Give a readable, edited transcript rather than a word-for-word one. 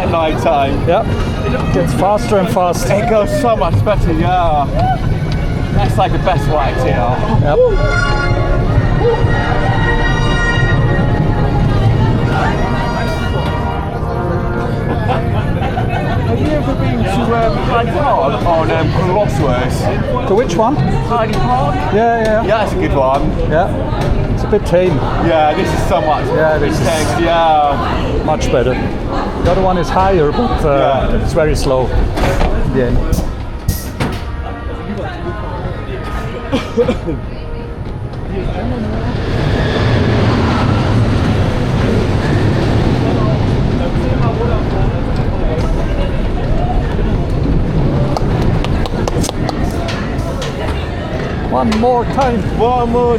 at night time. Yep. Gets faster and faster. It goes so much better, yeah. That's like the best rides here. Yep. Have you ever been to Hyde Park on Colossus? To which one? Hyde Park? Yeah. Yeah, that's a good one. Yeah. It's a bit tame. Yeah, this is so much this is intense, yeah. much better. The other one is higher, but it's very slow in the end. One more time. One more.